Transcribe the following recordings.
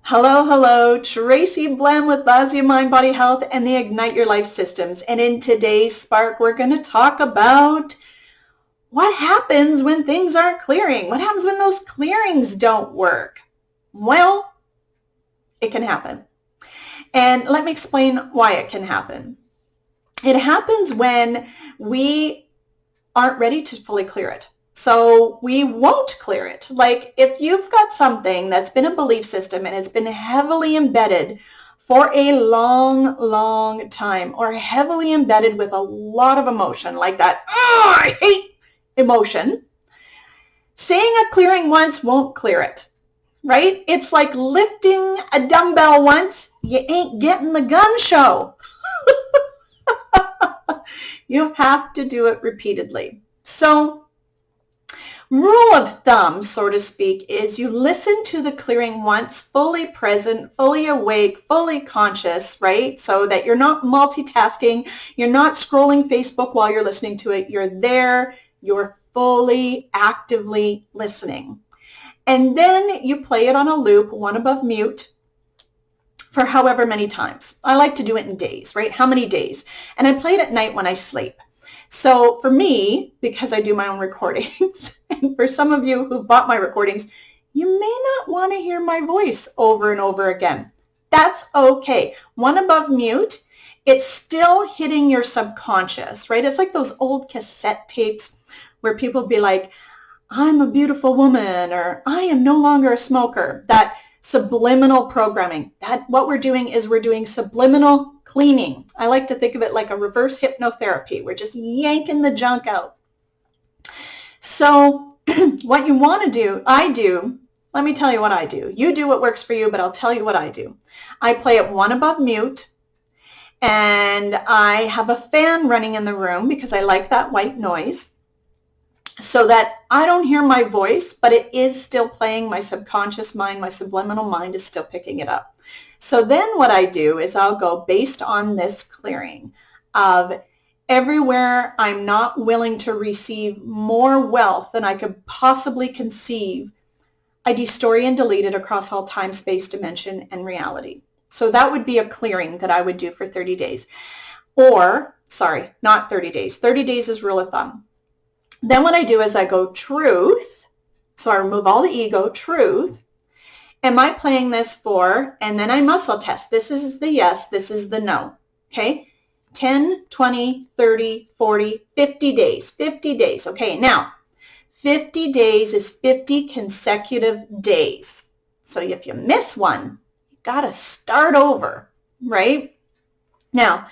Hello, hello, Tracy Blehm with Lasya Mind, Body Health and the Ignite Your Life Systems. And in today's Spark, we're going to talk about what happens when things aren't clearing. What happens when those clearings don't work? Well, it can happen. And let me explain why it can happen. It happens when we aren't ready to fully clear it. So we won't clear it. Like if you've got something that's been a belief system and it's been heavily embedded for a long, long time, or heavily embedded with a lot of emotion, like that, oh, I hate emotion, saying a clearing once won't clear it, right? It's like lifting a dumbbell once, you ain't getting the gun show. You have to do it repeatedly. So rule of thumb, so to speak, is you listen to the clearing once, fully present, fully awake, fully conscious, right? So that you're not multitasking, you're not scrolling Facebook while you're listening to it. You're there, you're fully, actively listening. And then you play it on a loop, one above mute, for however many times. I like to do it in days, right? How many days? And I play it at night when I sleep. So for me, because I do my own recordings, and for some of you who've bought my recordings, you may not want to hear my voice over and over again. That's okay. One above mute, it's still hitting your subconscious, right? It's like those old cassette tapes where people be like, I'm a beautiful woman, or I am no longer a smoker. That subliminal programming. That what we're doing is we're doing subliminal cleaning. I like to think of it like a reverse hypnotherapy. We're just yanking the junk out. So what you want to do, let me tell you what I do. You do what works for you, but I'll tell you what I do. I play it one above mute, and I have a fan running in the room because I like that white noise, so that I don't hear my voice, but it is still playing. My subconscious mind, my subliminal mind is still picking it up. So then what I do is I'll go based on this clearing of everywhere I'm not willing to receive more wealth than I could possibly conceive. I destory and delete it across all time, space, dimension, and reality. So that would be a clearing that I would do for 30 days. Or, sorry, not 30 days. 30 days is rule of thumb. Then what I do is I go truth. So I remove all the ego, truth. Am I playing this for, and then I muscle test. This is the yes, this is the no. Okay. 10, 20, 30, 40, 50 days. 50 days. Okay. Now, 50 days is 50 consecutive days. So if you miss one, you got to start over, right? Now,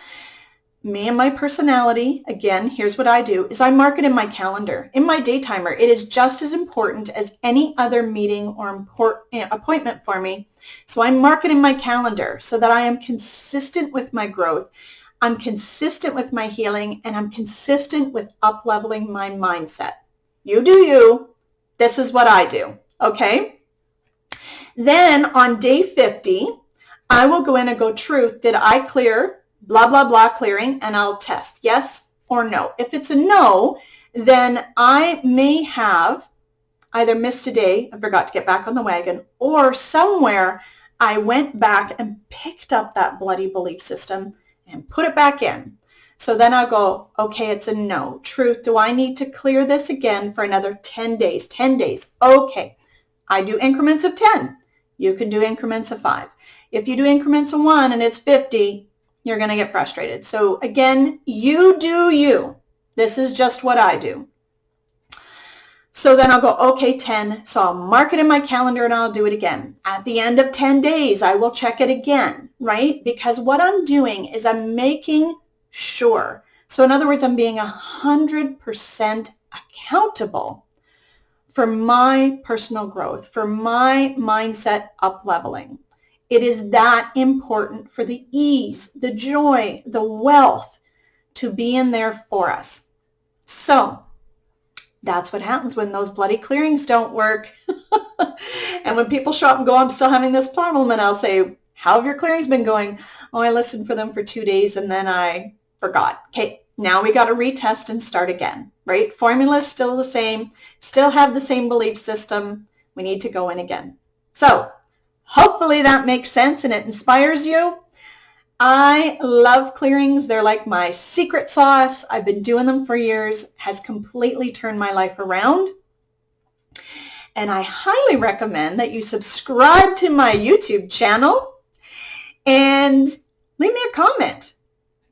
me and my personality, again, here's what I do, is I mark it in my calendar. In my day timer, it is just as important as any other meeting or appointment for me. So I mark it in my calendar so that I am consistent with my growth. I'm consistent with my healing, and I'm consistent with up-leveling my mindset. You do you. This is what I do, okay? Then on day 50, I will go in and go, truth, did I clear blah, blah, blah clearing, and I'll test yes or no. If it's a no, then I may have either missed a day and forgot to get back on the wagon, or somewhere I went back and picked up that bloody belief system and put it back in. So then I'll go, okay, it's a no. Truth, do I need to clear this again for another 10 days? 10 days. Okay. I do increments of 10. You can do increments of 5. If you do increments of 1 and it's 50, you're going to get frustrated. So again, you do you. This is just what I do. So then I'll go, okay, 10. So I'll mark it in my calendar and I'll do it again. At the end of 10 days, I will check it again, right? Because what I'm doing is I'm making sure. So in other words, I'm being 100% accountable for my personal growth, for my mindset up-leveling. It is that important for the ease, the joy, the wealth to be in there for us. So that's what happens when those bloody clearings don't work. And when people show up and go, I'm still having this problem, and I'll say, how have your clearings been going? Oh, I listened for them for 2 days and then I forgot. Okay, now we got to retest and start again, right? Formula is still the same, still have the same belief system. We need to go in again. So Hopefully that makes sense and it inspires you. I love clearings. They're like my secret sauce. I've been doing them for years, has completely turned my life around. And I highly recommend that you subscribe to my YouTube channel and leave me a comment.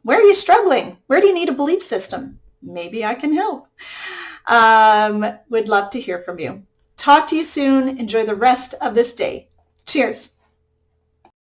Where are you struggling? Where do you need a belief system? Maybe I can help. Would love to hear from you. Talk to you soon. Enjoy the rest of this day. Cheers.